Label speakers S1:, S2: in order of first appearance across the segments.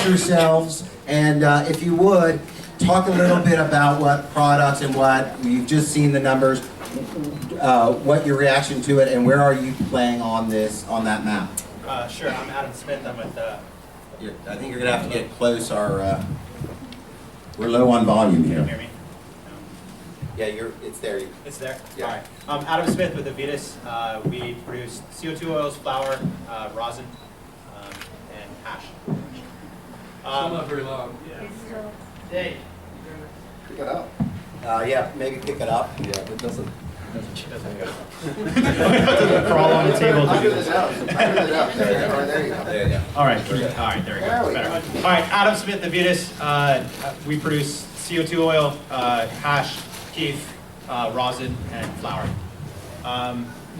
S1: yourselves, and if you would, talk a little bit about what products and what, you've just seen the numbers, what your reaction to it, and where are you playing on that map?
S2: Sure, I'm Adam Smith. I'm with...
S1: I think you're going to have to get close. We're low on volume
S2: Can you
S1: here.
S2: hear me?
S1: Yeah, it's there.
S2: It's there?
S1: Yeah.
S2: All right. I'm Adam Smith with Avitas. We produce CO2 oils, flour, rosin, and hash.
S3: Still not very loud.
S2: Hey.
S1: Pick it up. Yeah, maybe pick it up.
S3: Yeah, it doesn't.
S2: Crawl on the table.
S1: I'll do this out. There you go. There you go.
S2: All right, there we go. Better. All right, Adam Smith, Avitas. We produce CO2 oil, hash, keef, rosin, and flour.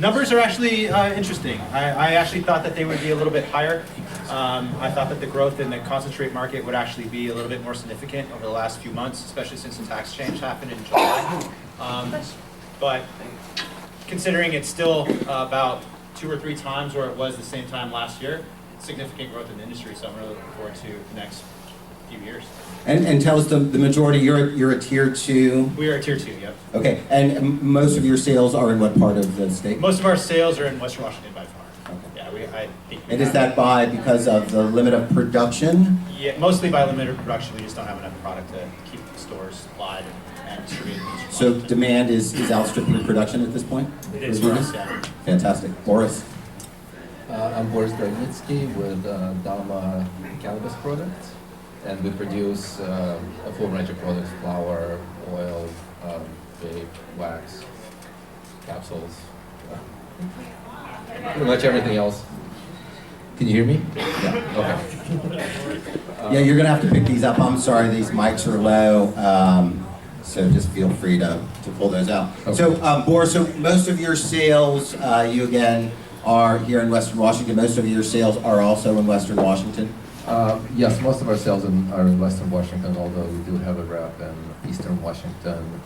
S2: Numbers are actually interesting. I actually thought that they would be a little bit higher. I thought that the growth in the concentrate market would actually be a little bit more significant over the last few months, especially since the tax change happened in July. But considering it's still about 2 or 3 times where it was the same time last year, significant growth in the industry, so I'm really looking forward to the next few years.
S1: And tell us the majority, you're a tier 2.
S2: We are a tier 2, yep.
S1: Okay, and most of your sales are in what part of the state?
S2: Most of our sales are in Western Washington by far.
S1: Okay.
S2: Yeah, I think.
S1: And is that because of the limit of production?
S2: Yeah, mostly by limited production. We just don't have enough product to keep the stores supplied and distributed.
S1: So demand is outstripping production at this point?
S2: It is for us, yeah.
S1: Fantastic. Boris?
S3: I'm Boris Dragnitsky with Dama Cannabis products, and we produce a full range of products: flour, oil, vape, wax, capsules, pretty much everything else. Can you hear me? Yeah. Okay.
S1: Yeah, you're going to have to pick these up. I'm sorry, these mics are low. So just feel free to pull those out.
S3: Okay.
S1: So Boris, so most of your sales, you again, are here in Western Washington. Most of your sales are also in Western Washington?
S3: Yes, most of our sales are in Western Washington, although we do have a rep in Eastern Washington.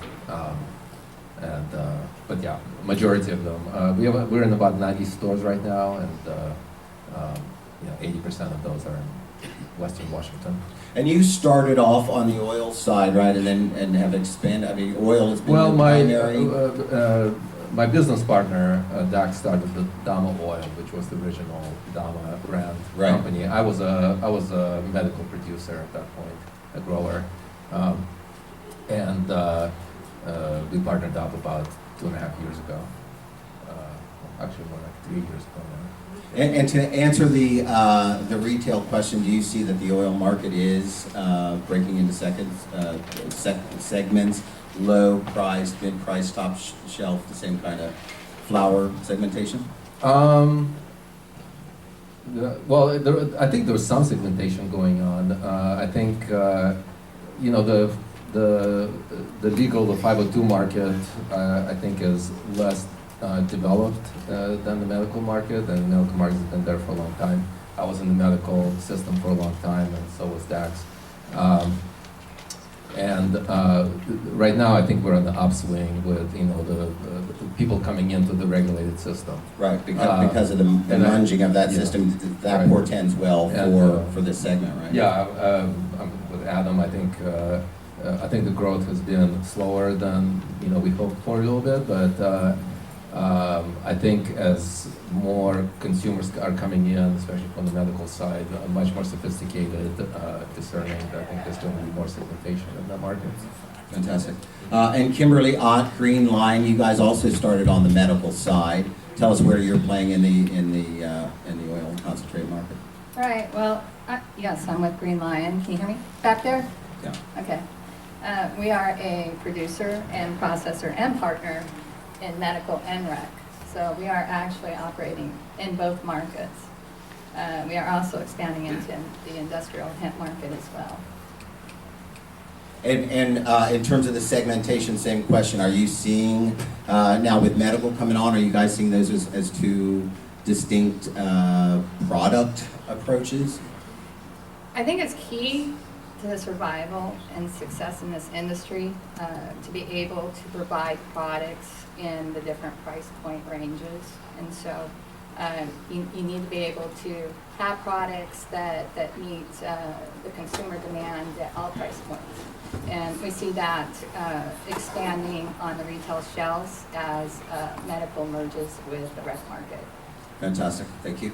S3: But yeah, majority of them. We're in about 90 stores right now, and 80% of those are in Western Washington.
S1: And you started off on the oil side, right, and have expanded. I mean, oil has been the primary.
S3: My business partner, Dak, started the Dama Oil, which was the original Dama brand company. I was a medical producer at that point, a grower, and we partnered up about 2.5 years ago. Actually, more like 3 years ago now.
S1: And to answer the retail question, do you see that the oil market is breaking into segments, low price, mid price, top shelf, the same kind of flour segmentation?
S3: Well, I think there was some segmentation going on. I think the legal, the 502 market, I think is less developed than the medical market, and the medical market has been there for a long time. I was in the medical system for a long time, and so was Dax. Right now, I think we're on the upswing with the people coming into the regulated system.
S1: Right, because of the munging of that system, that portends well for this segment, right?
S3: Yeah, with Adam, I think the growth has been slower than we hoped for a little bit, but I think as more consumers are coming in, especially from the medical side, much more sophisticated, discerning, I think there's going to be more segmentation in that market.
S1: Fantastic. And Kimberly Ott, Green Line, you guys also started on the medical side. Tell us where you're playing in the oil and concentrate market.
S4: All right. Well, yes, I'm with Green Lion. Can you hear me back there?
S1: Yeah.
S4: Okay. We are a producer and processor and partner in medical and rec. So we are actually operating in both markets. We are also expanding into the industrial hemp market as well.
S1: And in terms of the segmentation, same question. Are you seeing, now with medical coming on, are you guys seeing those as two distinct product approaches?
S4: I think it's key to the survival and success in this industry to be able to provide products in the different price point ranges. And so You need to be able to have products that meet the consumer demand at all price points. And we see that expanding on the retail shelves as medical merges with the rec market.
S1: Fantastic, thank you.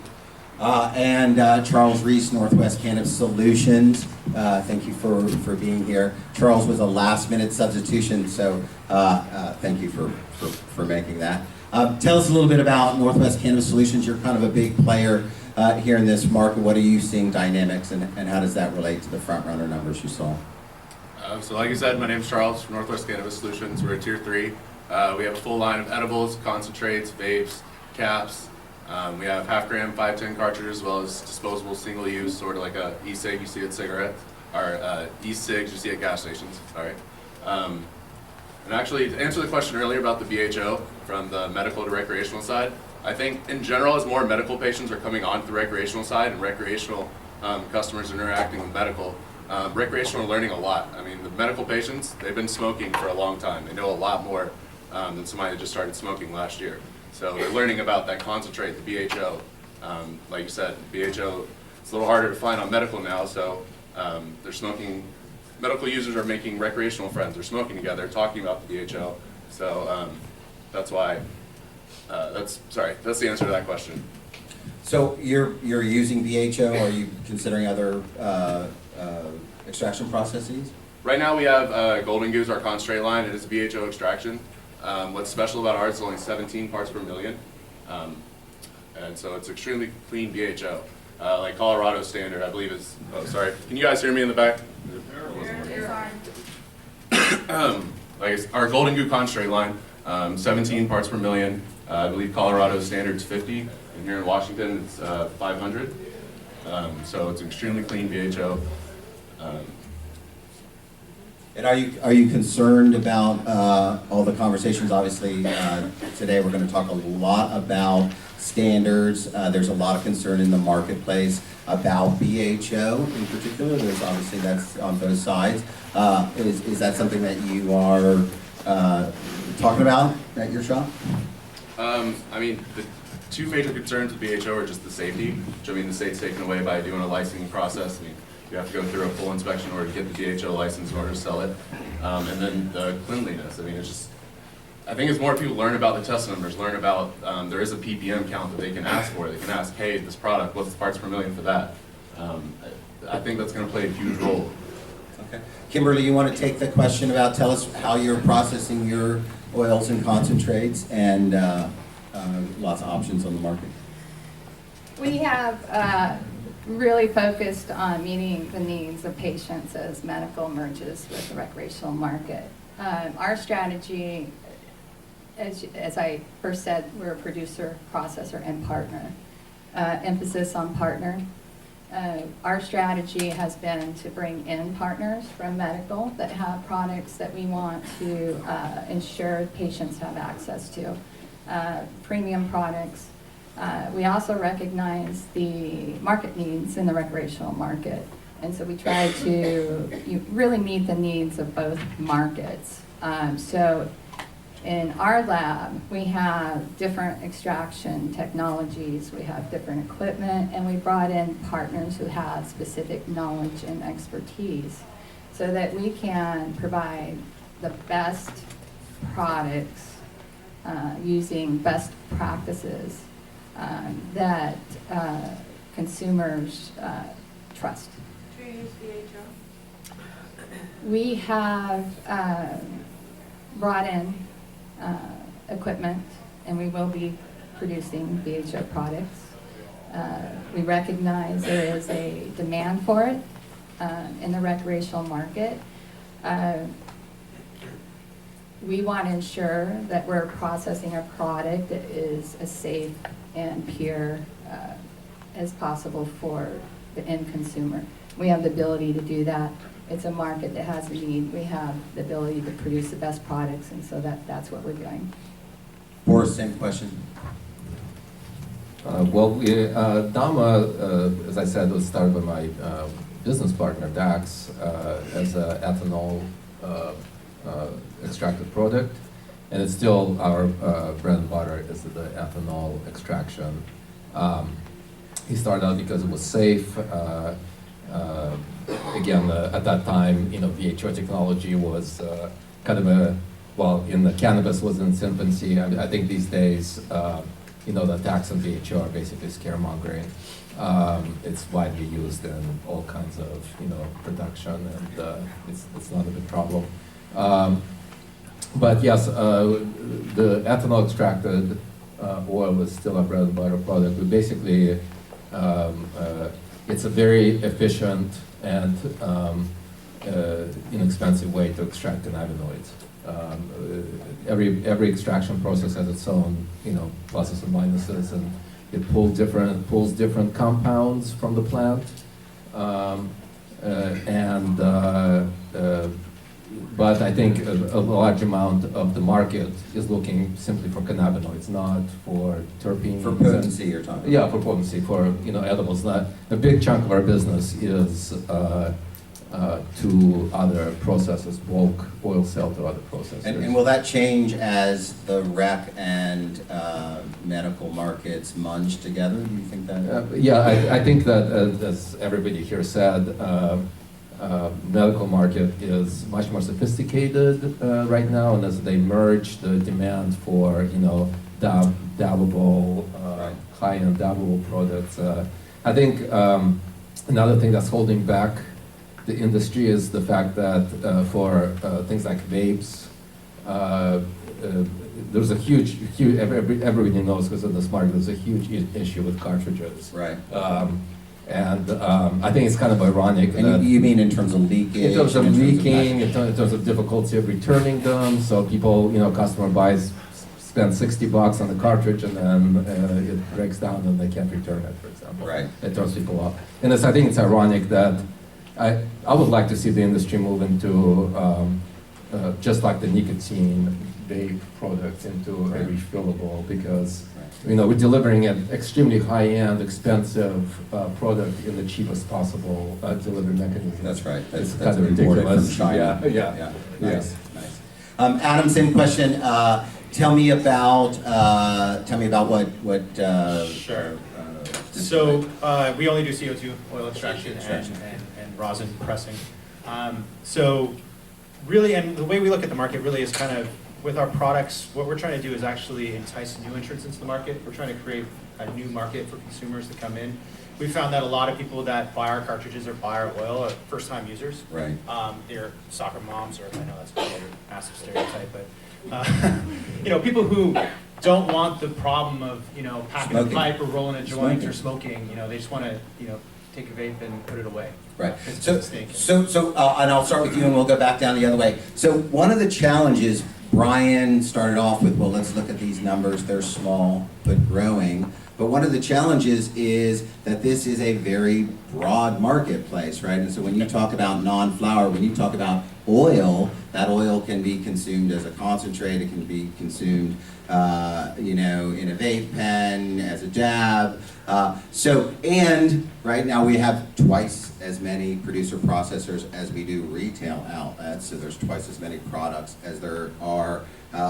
S1: And Charles Reese, Northwest Cannabis Solutions, thank you for being here. Charles was a last-minute substitution, so thank you for making that. Tell us a little bit about Northwest Cannabis Solutions. You're kind of a big player here in this market. What are you seeing dynamics, and how does that relate to the front runner numbers you saw?
S5: So like you said, my name's Charles from Northwest Cannabis Solutions. We're a tier 3. We have a full line of edibles, concentrates, vapes, caps. We have half-gram 510 cartridges, as well as disposable single-use, sort of like a e-cig you see at cigarettes, or e-cigs you see at gas stations. Sorry. And actually, to answer the question earlier about the BHO from the medical to recreational side, I think in general, as more medical patients are coming onto the recreational side and recreational customers interacting with medical, recreational are learning a lot. I mean, the medical patients, they've been smoking for a long time. They know a lot more than somebody that just started smoking last year. So they're learning about that concentrate, the BHO. Like you said, BHO, it's a little harder to find on medical now, so they're smoking. Medical users are making recreational friends. They're smoking together, talking about the BHO. So that's why, that's the answer to that question.
S1: So you're using BHO. Are you considering other extraction processes?
S5: Right now we have Golden Goose, our concentrate line. It is BHO extraction. What's special about ours is only 17 parts per million. And so it's extremely clean BHO. Like Colorado standard, I believe is, oh sorry, can you guys hear me in the back? Like our Golden Goose concentrate line, 17 parts per million. I believe Colorado standard's 50, and here in Washington it's 500. So it's extremely clean BHO.
S1: And are you concerned about all the conversations? Obviously, today we're going to talk a lot about standards. There's a lot of concern in the marketplace about BHO in particular. There's obviously that's on both sides. Is that something that you are talking about at your shop?
S5: I mean, the two major concerns with BHO are just the safety, which I mean the state's taken away by doing a licensing process. I mean, you have to go through a full inspection in order to get the BHO license in order to sell it. And then the cleanliness. I mean, it's just, I think as more people learn about the test numbers, learn about, there is a ppm count that they can ask for. They can ask, hey, this product, what's the parts per million for that? I think that's going to play a huge role.
S1: Okay. Kimberly, you want to take the question about, tell us how you're processing your oils and concentrates, and lots of options on the market.
S4: We have really focused on meeting the needs of patients as medical merges with the recreational market. Our strategy, as I first said, we're a producer, processor, and partner. Emphasis on partner. Our strategy has been to bring in partners from medical that have products that we want to ensure patients have access to. Premium products. We also recognize the market needs in the recreational market, and so we try to really meet the needs of both markets. So in our lab, we have different extraction technologies, we have different equipment, and we brought in partners who have specific knowledge and expertise so that we can provide the best products using best practices that consumers trust.
S6: Do you use BHO?
S4: We have brought in equipment, and we will be producing BHO products. We recognize there is a demand for it in the recreational market. We want to ensure that we're processing a product that is as safe and pure as possible for the end consumer. We have the ability to do that. It's a market that has a need. We have the ability to produce the best products, and so that's what we're doing.
S1: Boris, same question.
S3: Dama, as I said, was started by my business partner, Dax, as an ethanol extracted product, and it's still our bread and butter is the ethanol extraction He started out because it was safe. Again, at that time, VHO technology was kind of in the cannabis was in its infancy. I think these days, the attacks on VHO are basically scaremongering. It's widely used in all kinds of, production, and it's not a big problem. But yes, the ethanol extracted oil is still a bread and butter product. We basically, it's a very efficient and inexpensive way to extract cannabinoids. Every extraction process has its own, pluses and minuses, and it pulls different compounds from the plant, but I think a large amount of the market is looking simply for cannabinoids, not for terpenes.
S1: For potency, you're talking.
S3: Yeah, for potency, for edibles. A big chunk of our business is to other processes, bulk oil sale to other processors.
S1: And will that change as the rec and medical markets munge together? Do you think that?
S3: Yeah, I think that, as everybody here said, medical market is much more sophisticated right now, and as they merge the demand for dabbable, high-end dabbable products, I think another thing that's holding back the industry is the fact that for things like vapes, there's a huge, everybody knows because of this market, there's a huge issue with cartridges.
S1: Right.
S3: And I think it's kind of ironic.
S1: And you mean in terms of leakage?
S3: In terms of leaking, in terms of difficulty of returning them, so people, customer spends $60 on the cartridge and then it breaks down and they can't return it, for example.
S1: Right.
S3: It turns people off. And I think it's ironic that I would like to see the industry move into, just like the nicotine vape products, into a refillable, because we're delivering an extremely high-end, expensive product in the cheapest possible delivery mechanism.
S1: That's right.
S3: It's
S1: That's
S3: kind of
S1: imported
S3: ridiculous.
S1: from China.
S3: Yeah.
S1: Nice. Adam, same question. Tell me about what.
S2: Sure. So we only do CO2 oil extraction and rosin pressing. So really, and the way we look at the market really is kind of, with our products, what we're trying to do is actually entice new entrants into the market. We're trying to create a new market for consumers to come in. We found that a lot of people that buy our cartridges or buy our oil are first-time users.
S1: Right.
S2: They're soccer moms, or I know that's a massive stereotype, but people who don't want the problem of packing
S1: Smoking.
S2: a pipe or rolling a joint
S1: Smoking.
S2: or smoking. They just want to take a vape and put it away.
S1: Right.
S2: It's
S1: So,
S2: just stinking.
S1: and I'll start with you, and we'll go back down the other way. So, one of the challenges, Brian started off with, well, let's look at these numbers. They're small but growing. But one of the challenges is that this is a very broad marketplace, right? And so when you talk about non-flower, when you talk about oil, that oil can be consumed as a concentrate. It can be consumed, in a vape pen, as a dab. And right now we have twice as many producer processors as we do retail outlets. So there's twice as many products as there are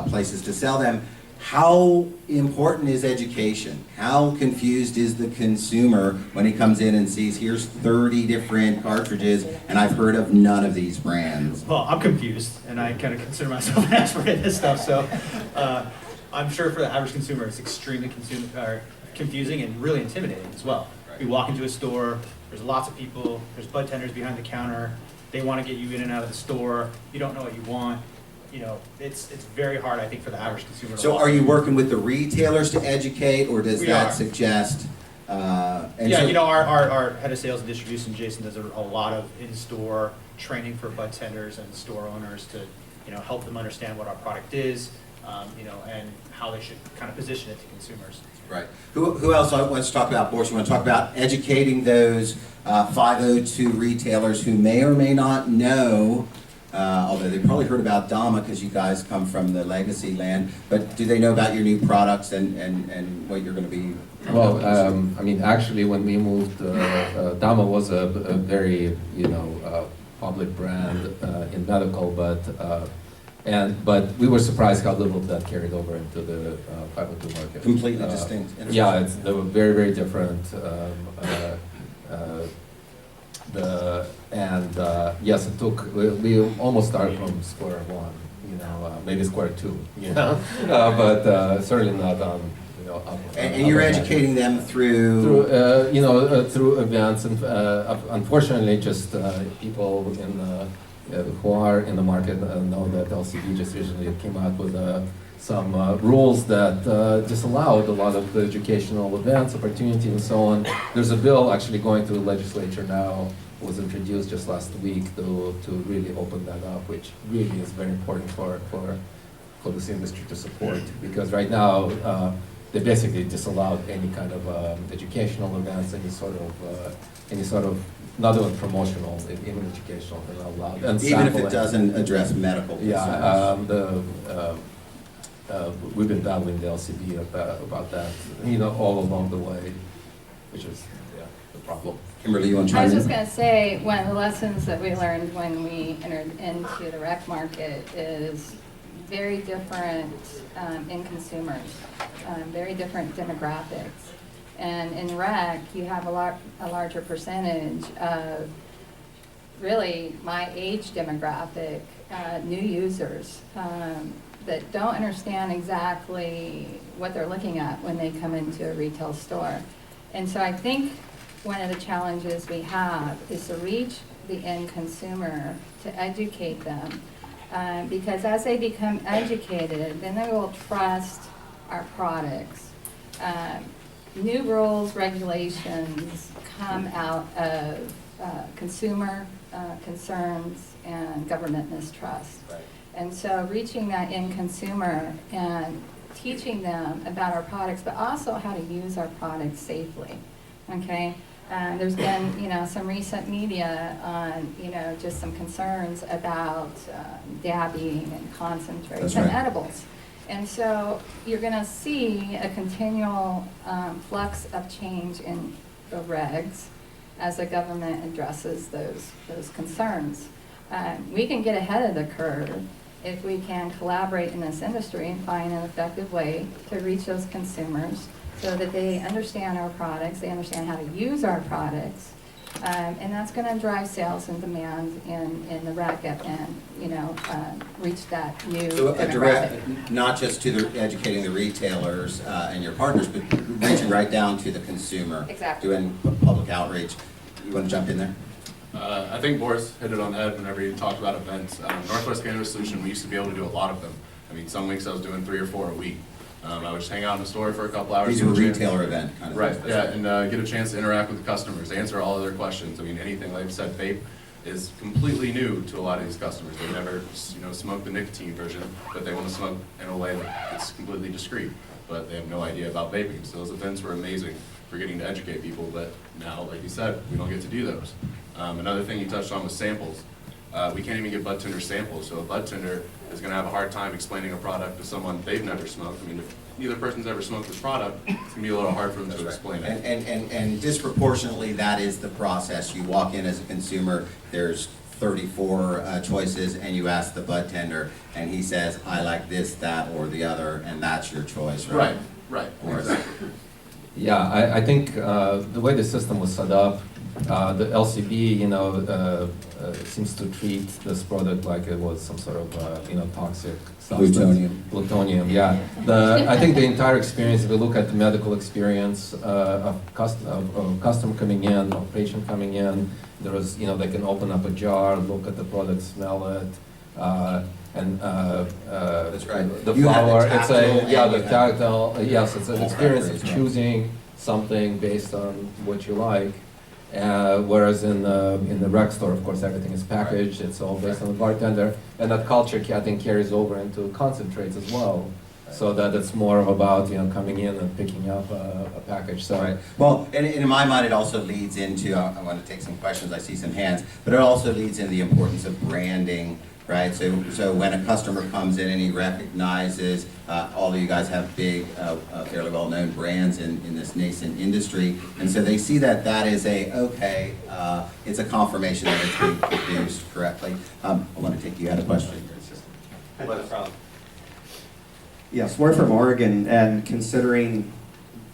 S1: places to sell them. How important is education? How confused is the consumer when he comes in and sees, here's 30 different cartridges, and I've heard of none of these brands?
S2: Well, I'm confused, and I kind of consider myself an expert in this stuff, so I'm sure for the average consumer it's extremely confusing and really intimidating as well.
S1: Right.
S2: You walk into a store, there's lots of people, there's bud tenders behind the counter, they want to get you in and out of the store, you don't know what you want. It's very hard, I think, for the average consumer to
S1: So
S2: walk
S1: are you
S2: in.
S1: working with the retailers to educate, or does
S2: We
S1: that
S2: are.
S1: suggest?
S2: Our head of sales and distribution, Jason, does a lot of in-store training for bud tenders and store owners to, help them understand what our product is, and how they should kind of position it to consumers.
S1: Right. Who else wants to talk about, Boris? You want to talk about educating those 502 retailers who may or may not know, although they probably heard about Dama because you guys come from the legacy land, but do they know about your new products and what you're going to be?
S3: Well, actually, when we moved, Dama was a very, public brand in medical, but But we were surprised how little that carried over into the 502 market.
S1: Completely distinct.
S3: Yeah, they were very, very different. Yes, it took. We almost started from square one. Maybe square two. But certainly not on. Up,
S1: and you're educating them through
S3: through events, and unfortunately, just people who are in the market know that LCD just recently came out with some rules that disallowed a lot of the educational events, opportunities, and so on. There's a bill actually going through the legislature now, was introduced just last week to really open that up, which really is very important for this industry to support, because right now they basically disallowed any kind of educational events, any sort of not even promotional, even educational, they're not allowed. And
S1: even if it doesn't address medical concerns.
S3: We've been battling the LCB about that, all along the way, which is the problem.
S1: Kimberly, you want to
S4: I
S1: chime
S4: was
S1: in?
S4: just going to say, one of the lessons that we learned when we entered into the rec market is very different in consumers, very different demographics. And in rec, you have a larger percentage of really my age demographic, new users that don't understand exactly what they're looking at when they come into a retail store. And so I think one of the challenges we have is to reach the end consumer, to educate them. Because as they become educated, then they will trust our products. New rules, regulations come out of consumer concerns and government mistrust.
S1: Right.
S4: And so reaching that end consumer and teaching them about our products, but also how to use our products safely, okay? There's been, some recent media on, just some concerns about dabbing and concentrates and edibles. And so you're going to see a continual flux of change in the regs as the government addresses those concerns. We can get ahead of the curve if we can collaborate in this industry and find an effective way to reach those consumers so that they understand our products, they understand how to use our products, and that's going to drive sales and demand in the rec and reach that new
S1: So
S4: demographic.
S1: not just to educating the retailers and your partners, but reaching right down to the consumer.
S4: Exactly.
S1: Doing public outreach. You want to jump in there?
S5: I think Boris hit it on the head whenever he talked about events. Northwest Cannabis Solution, we used to be able to do a lot of them. I mean, some weeks I was doing 3 or 4 a week. I would just hang out in the store for a couple hours.
S1: You do a retailer event kind of
S5: Right,
S1: thing.
S5: yeah, and get a chance to interact with the customers, answer all of their questions. I mean, anything, like I said, vape is completely new to a lot of these customers. They've never, smoked the nicotine version, but they want to smoke in a way that's completely discreet, but they have no idea about vaping. So those events were amazing for getting to educate people, but now, like you said, we don't get to do those. Another thing you touched on was samples. We can't even get bud tender samples, so a bud tender is going to have a hard time explaining a product to someone they've never smoked. I mean, if neither person's ever smoked this product, it's going to be a little hard for them to explain it.
S1: And disproportionately, that is the process. You walk in as a consumer, there's 34 choices, and you ask the bud tender, and he says, I like this, that, or the other, and that's your choice, right?
S5: Right,
S1: Or-
S5: exactly.
S3: Yeah, I think the way the system was set up, the LCB, seems to treat this product like it was some sort of, toxic substance. Plutonium, yeah. I think the entire experience, if we look at the medical experience of customer coming in, of patient coming in, there was, they can open up a jar, look at the product, smell it, and
S1: That's right.
S3: the
S1: You have the
S3: flower,
S1: tactile
S3: the tactile, yes, it's an
S1: all
S3: experience of
S1: preparation.
S3: choosing something based on what you like. Whereas in the rec store, of course, everything is packaged, it's all based on the bartender, and that culture, I think, carries over into concentrates as well. So that it's more about, coming in and picking up a package, so.
S1: Right. Well, and in my mind, it also leads into, I want to take some questions, I see some hands, but it also leads into the importance of branding, right? So when a customer comes in and he recognizes, all of you guys have big, fairly well-known brands in this nascent industry, and so they see that is it's a confirmation that it's being produced correctly. I want to take, you had a question.
S7: Yes, we're from Oregon, and considering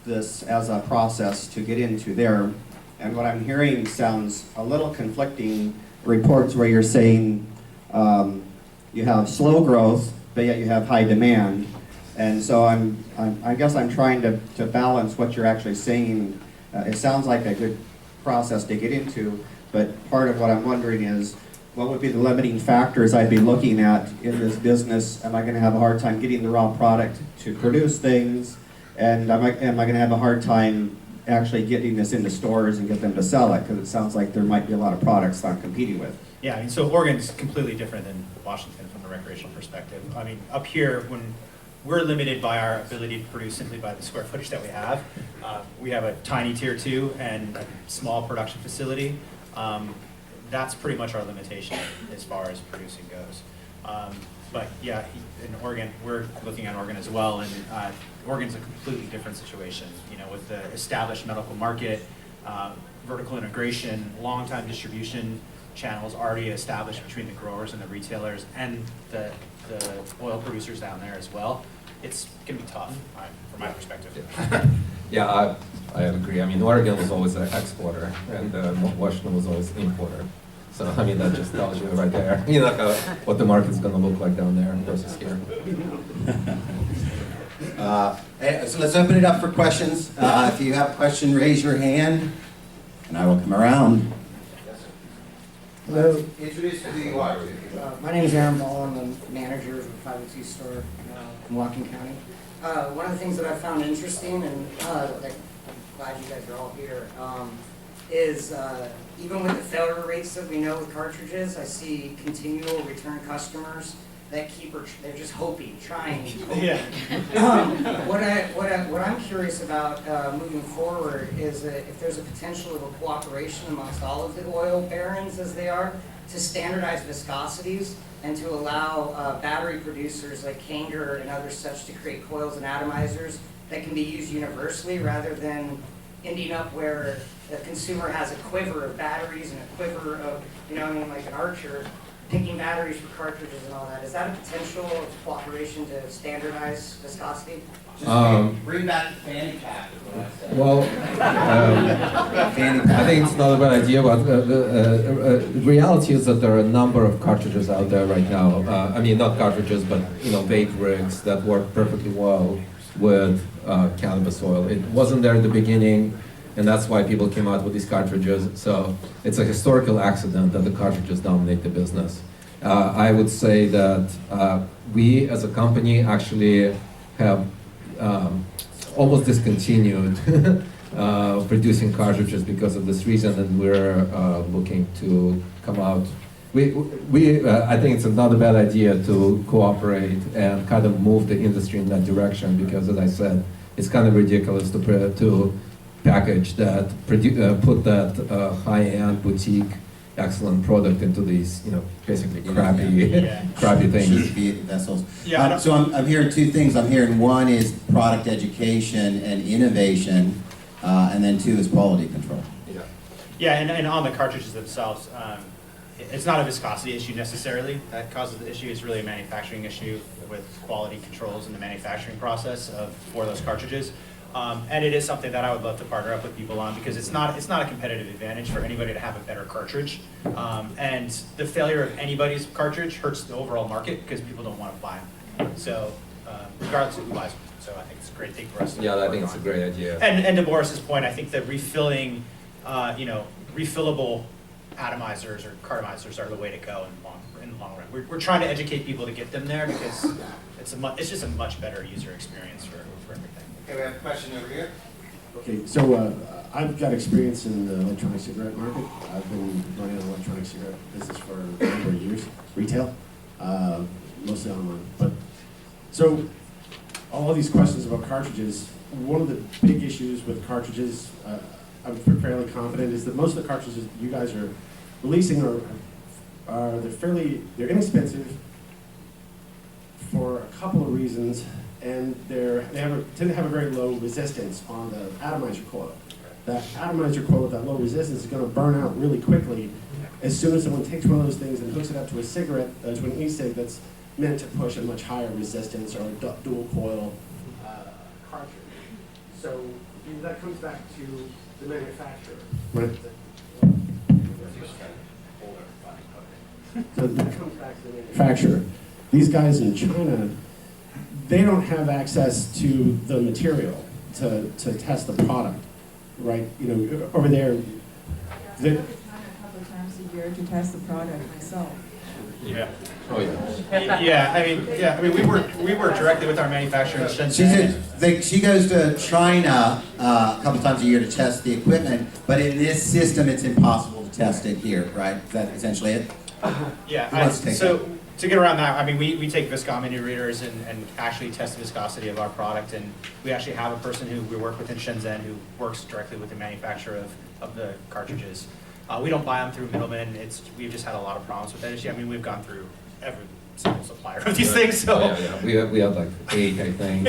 S7: this as a process to get into there, and what I'm hearing sounds a little conflicting reports where you're saying you have slow growth, but yet you have high demand. And so I guess I'm trying to balance what you're actually saying. It sounds like a good process to get into, but part of what I'm wondering is, what would be the limiting factors I'd be looking at in this business? Am I going to have a hard time getting the raw product to produce things? And am I going to have a hard time actually getting this into stores and get them to sell it? Because it sounds like there might be a lot of products that I'm competing with.
S2: Yeah, I mean, so Oregon's completely different than Washington from a recreational perspective. I mean, up here, when we're limited by our ability to produce simply by the square footage that we have. We have a tiny tier 2 and a small production facility. That's pretty much our limitation as far as producing goes. But yeah, in Oregon, we're looking at Oregon as well, and Oregon's a completely different situation. You know, with the established medical market, vertical integration, long-time distribution channels already established between the growers and the retailers and the oil producers down there as well. It's gonna be tough, from my perspective.
S3: Yeah, I agree. I mean, Oregon was always an exporter, and Washington was always importer. So, I mean, that just tells you right there, you know, what the market's going to look like down there versus here.
S1: So let's open it up for questions. If you have a question, raise your hand, and I will come around.
S8: Hello.
S1: Introduce who you are.
S8: My name is Aaron Ball. I'm the manager of a 502 store in Whatcom County. One of the things that I found interesting, and I'm glad you guys are all here, is even with the failure rates that we know with cartridges, I see continual return customers that they're just hoping, trying.
S2: Yeah.
S8: What I'm curious about moving forward is that if there's a potential of a cooperation amongst all of the oil barons, as they are, to standardize viscosities and to allow battery producers like Kanger and others such to create coils and atomizers that can be used universally, rather than ending up where the consumer has a quiver of batteries and a quiver of, you know, I mean, like an Archer, picking batteries for cartridges and all that. Is that a potential of cooperation to standardize viscosity?
S1: Bring back the fanny pack.
S3: Well, I think it's not a bad idea, but the reality is that there are a number of cartridges out there right now. I mean, not cartridges, but, you know, vape rigs that work perfectly well with cannabis oil. It wasn't there in the beginning, and that's why people came out with these cartridges. So it's a historical accident that the cartridges dominate the business. I would say that we as a company actually have almost discontinued producing cartridges because of this reason, and we're looking to come out. I think it's not a bad idea to cooperate and kind of move the industry in that direction, because, as I said, it's kind of ridiculous to package that, put that high-end boutique, excellent product into these, you know, basically crappy things.
S1: Cheap vessels.
S2: Yeah.
S1: So I'm hearing two things. I'm hearing one is product education and innovation, and then two is quality control.
S2: Yeah, and on the cartridges themselves, it's not a viscosity issue necessarily that causes the issue. It's really a manufacturing issue with quality controls in the manufacturing process for those cartridges. And it is something that I would love to partner up with people on, because it's not a competitive advantage for anybody to have a better cartridge. And the failure of anybody's cartridge hurts the overall market because people don't want to buy them. So regardless of who buys them. So I think it's a great thing for us to
S3: Yeah, I
S2: work
S3: think it's a
S2: on.
S3: great idea.
S2: And to Boris's point, I think that refilling, refillable atomizers or cartomizers are the way to go in the long run. We're trying to educate people to get them there, because it's just a much better user experience for everything.
S1: Okay, we have a question over here.
S9: Okay, so I've got experience in the electronic cigarette market. I've been running an electronic cigarette business for a number of years, retail, mostly online. But so all of these questions about cartridges, one of the big issues with cartridges, I'm fairly confident, is that most of the cartridges you guys are releasing they're inexpensive for a couple of reasons. And they tend to have a very low resistance on the atomizer coil. That atomizer coil with that low resistance is going to burn out really quickly as soon as someone takes one of those things and hooks it up to a cigarette, to an e-cig that's meant to push a much higher resistance or a dual coil cartridge. So that comes back to the manufacturer. Right. So that comes back to the manufacturer. These guys in China, they don't have access to the material to test the product, right? You know, over there,
S6: I go to China a couple of times a year to test the product myself.
S2: Yeah.
S3: Oh, yeah.
S2: Yeah, I mean, we work directly with our manufacturer in
S1: She
S2: Shenzhen.
S1: said she goes to China a couple times a year to test the equipment, but in this system, it's impossible to test it here, right? Is that essentially it?
S2: Yeah,
S1: Who wants to take
S2: so to get around that, I mean, we take viscometer readers and actually test the viscosity of our product, and we actually have a person who we work with in Shenzhen who works directly with the manufacturer of the cartridges. We don't buy them through middlemen. We've just had a lot of problems with that issue. I mean, we've gone through every single supplier of these things, so.
S3: Yeah. We have like 8, I think.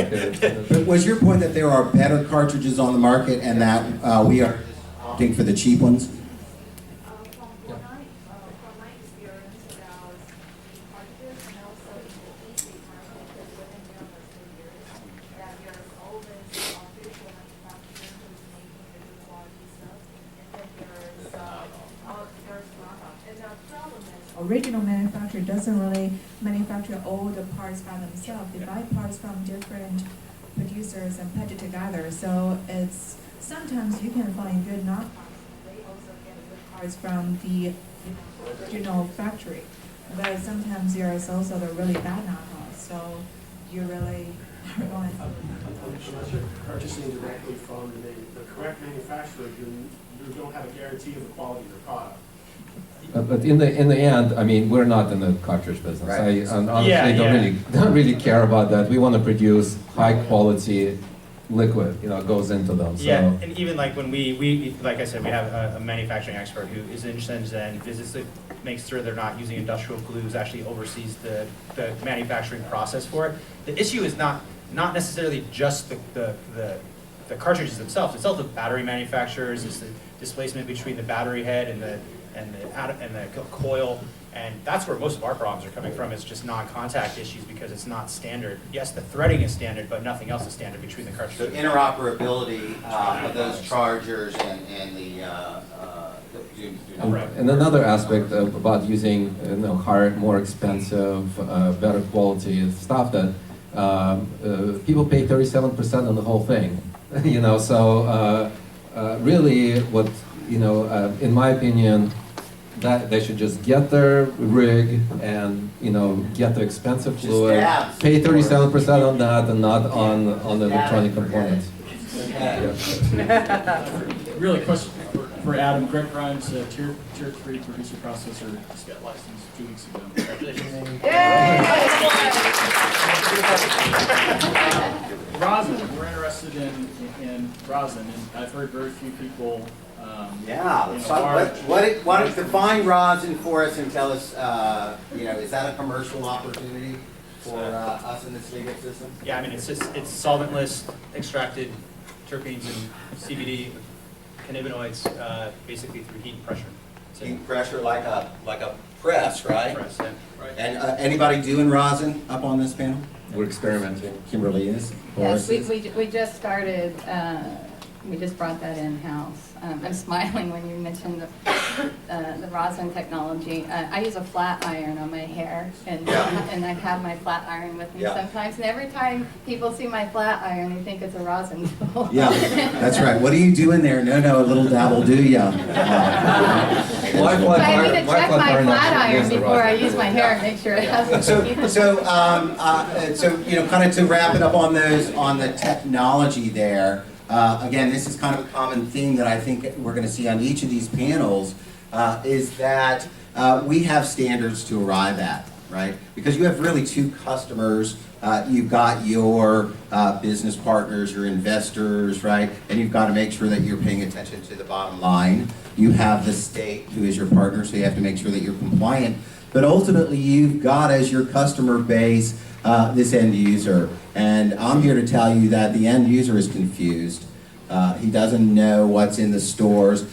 S1: But was your point that there are better cartridges on the market and that we are opting for the cheap ones?
S6: From my experience about cartridges and also in the e-cigarette market, because within the last 2 years, that there's always official manufacturer who's making the good quality stuff, and then there's knockoff. And the problem is, original manufacturer doesn't really manufacture all the parts by themselves. They buy parts from different producers and put it together. So it's sometimes you can find good knockoffs. They also get good parts from the original factory. But sometimes there's also the really bad knockoffs. So you really are going to.
S9: Unless you're purchasing directly from the correct manufacturer, you don't have a guarantee of the quality of the product.
S3: But in the end, I mean, we're not in the cartridge business.
S1: Right.
S3: I honestly don't really care about that. We want to produce high quality liquid, goes into them. So.
S2: Yeah, and even like when we like I said, we have a manufacturing expert who is in Shenzhen, visits it, makes sure they're not using industrial glues, actually oversees the manufacturing process for it. The issue is not necessarily just the cartridges themselves. It's also the battery manufacturers, it's the displacement between the battery head and the coil, and that's where most of our problems are coming from. It's just non-contact issues because it's not standard. Yes, the threading is standard, but nothing else is standard between the
S1: So
S2: cartridges.
S1: interoperability of those chargers and the
S3: And another aspect about using hard, more expensive, better quality stuff that people pay 37% on the whole thing. So really, what in my opinion, that they should just get their rig and get the expensive fluid, pay 37% on that and not on the electronic components.
S10: Really, question for Adam. Greg Grimes, tier 3 producer processor, just got licensed 2 weeks ago. Congratulations. Rosin. We're interested in rosin, and I've heard very few people.
S1: Why don't you define rosin for us and tell us, is that a commercial opportunity for us in this legal system?
S2: Yeah, I mean, it's solventless, extracted terpenes and CBD cannabinoids, basically through heat and pressure. So,
S1: Heat pressure like a press, right?
S2: press, yeah. Right.
S1: And anybody doing rosin up on this panel?
S3: We're experimenting.
S1: Kimberly is.
S4: Yes,
S1: Boris is.
S4: we just started, we just brought that in-house. I'm smiling when you mentioned the rosin technology. I use a flat iron on my hair, and I have my flat iron with me sometimes. And every time people see my flat iron, they think it's a rosin tool.
S1: Yeah, that's right. What are you doing there? No, a little dabble, do ya?
S4: But I need to check my flat iron before I use my hair and make sure it hasn't.
S1: So kind of to wrap it up on the technology there. Again, this is kind of a common theme that I think we're going to see on each of these panels, is that we have standards to arrive at, right? Because you have really two customers. You've got your business partners, your investors, right? And you've got to make sure that you're paying attention to the bottom line. You have the state, who is your partner, so you have to make sure that you're compliant. But ultimately, you've got as your customer base this end user. And I'm here to tell you that the end user is confused. He doesn't know what's in the stores.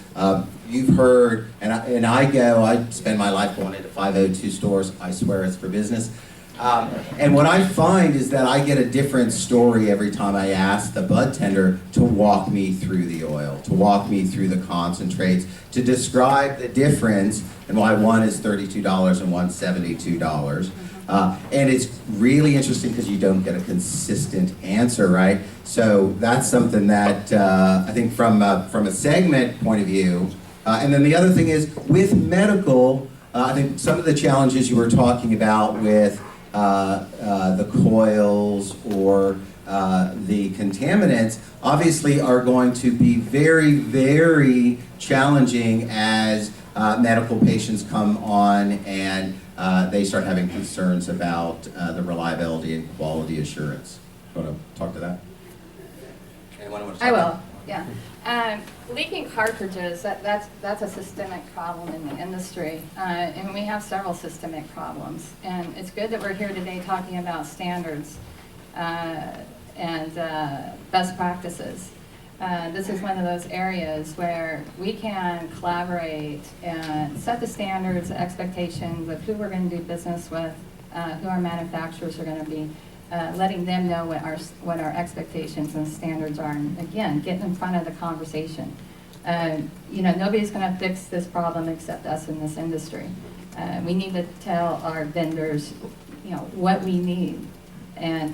S1: You've heard, and I spend my life going into 502 stores. I swear it's for business. And what I find is that I get a different story every time I ask the bud tender to walk me through the oil, to walk me through the concentrates, to describe the difference and why one is $32 and one's $72. And it's really interesting because you don't get a consistent answer, right? So that's something that I think from a segment point of view, and then the other thing is with medical, I think some of the challenges you were talking about with the coils or the contaminants obviously are going to be very, very challenging as medical patients come on and they start having concerns about the reliability and quality assurance. You want to talk to that? Anyone want to talk
S4: I will, yeah. Leaking cartridges, that's a systemic problem in the industry. And we have several systemic problems. And it's good that we're here today talking about standards and best practices. This is one of those areas where we can collaborate and set the standards, the expectations of who we're going to do business with, who our manufacturers are going to be, letting them know what our expectations and standards are, and again, getting in front of the conversation. Nobody's going to fix this problem except us in this industry. We need to tell our vendors, what we need, and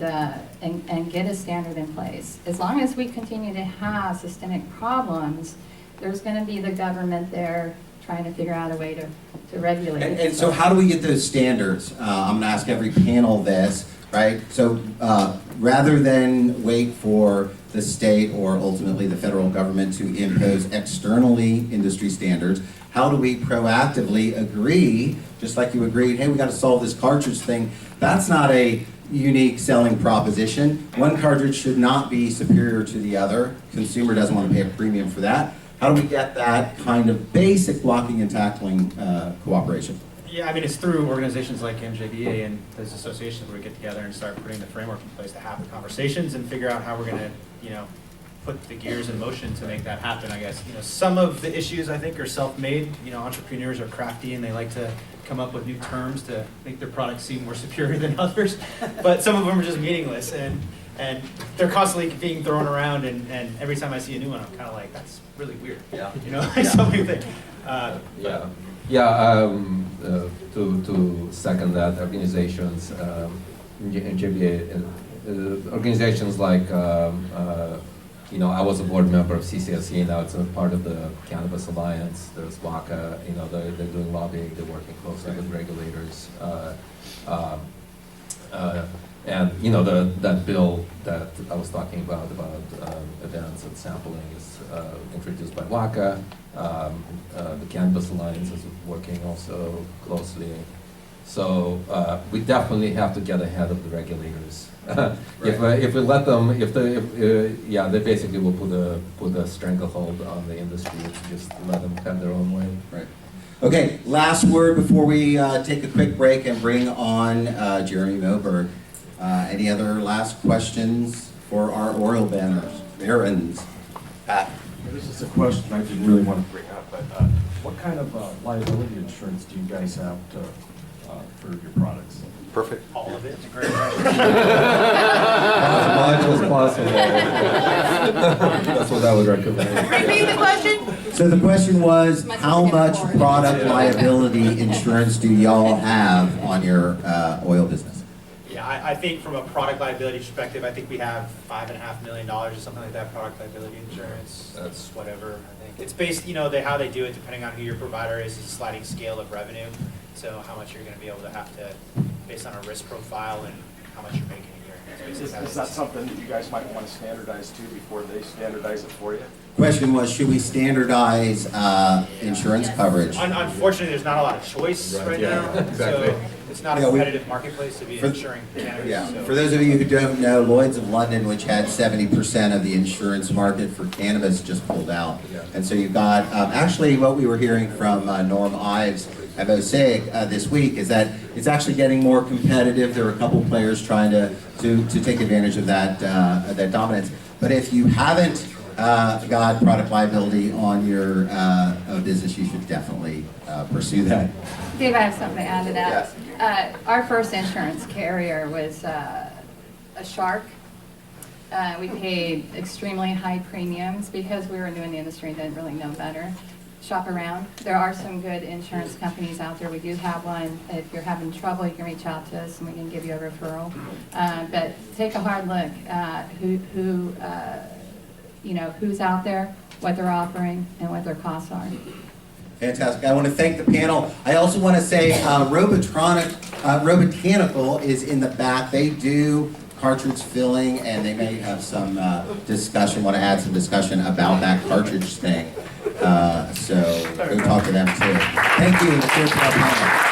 S4: get a standard in place. As long as we continue to have systemic problems, there's going to be the government there trying to figure out a way to regulate it.
S1: And so how do we get those standards? I'm going to ask every panel this. Right? So rather than wait for the state or ultimately the federal government to impose externally industry standards, how do we proactively agree, just like you agreed, hey, we got to solve this cartridge thing? That's not a unique selling proposition. One cartridge should not be superior to the other. Consumer doesn't want to pay a premium for that. How do we get that kind of basic blocking and tackling cooperation?
S2: Yeah, I mean, it's through organizations like MJBA and those associations where we get together and start putting the framework in place to have the conversations and figure out how we're going to, put the gears in motion to make that happen, I guess. Some of the issues, I think, are self-made. Entrepreneurs are crafty and they like to come up with new terms to make their products seem more superior than others. But some of them are just meaningless and they're constantly being thrown around, and every time I see a new one, I'm kind of like, that's really weird. Yeah. Something that.
S3: To second that, organizations, JBA, organizations like, I was a board member of CCSE, now it's a part of the Cannabis Alliance. There's WACA, they're doing lobbying, they're working closely with regulators. And that bill that I was talking about events and sampling is introduced by WACA. The Cannabis Alliance is working also closely. So we definitely have to get ahead of the regulators. If we let them, they basically will put a stranglehold on the industry. Just let them have their own way.
S1: Right. Okay. Last word before we take a quick break and bring on Jeremy Moberg. Any other last questions for our oil barons? Pat.
S11: This is a question I didn't really want to bring up, but what kind of liability insurance do you guys have for your products?
S1: Perfect.
S2: All of it. It's a great question.
S3: As much as possible. That's what I would recommend.
S4: Repeat the question?
S1: So the question was, how much product liability insurance do y'all have on your oil business?
S2: Yeah, I think from a product liability perspective, I think we have $5.5 million or something like that, product liability insurance. That's whatever, I think. It's based, how they do it, depending on who your provider is a sliding scale of revenue. So how much you're going to be able to have to, based on a risk profile and how much you're making a year.
S11: Is that something that you guys might want to standardize too before they standardize it for you?
S1: Question was, should we standardize insurance coverage?
S2: Unfortunately, there's not a lot of choice right now.
S5: Exactly.
S2: So it's not a competitive marketplace to be insuring cannabis.
S1: Yeah.
S2: So.
S1: For those of you who don't know, Lloyd's of London, which had 70% of the insurance market for cannabis, just pulled out. And so you've got, actually what we were hearing from Norm Ives at OSEG this week is that it's actually getting more competitive. There are a couple players trying to take advantage of that dominance. But if you haven't got product liability on your business, you should definitely pursue that.
S4: Dave, I have something to add to that. Our first insurance carrier was a shark. We paid extremely high premiums because we were new in the industry and didn't really know better. Shop around. There are some good insurance companies out there. We do have one. If you're having trouble, you can reach out to us and we can give you a referral. But take a hard look at who's out there, what they're offering, and what their costs are.
S1: Fantastic. I want to thank the panel. I also want to say Robotanical is in the back. They do cartridge filling, and they may have some discussion, want to add some discussion about that cartridge thing. So go talk to them too. Thank you. Cheers to our panel.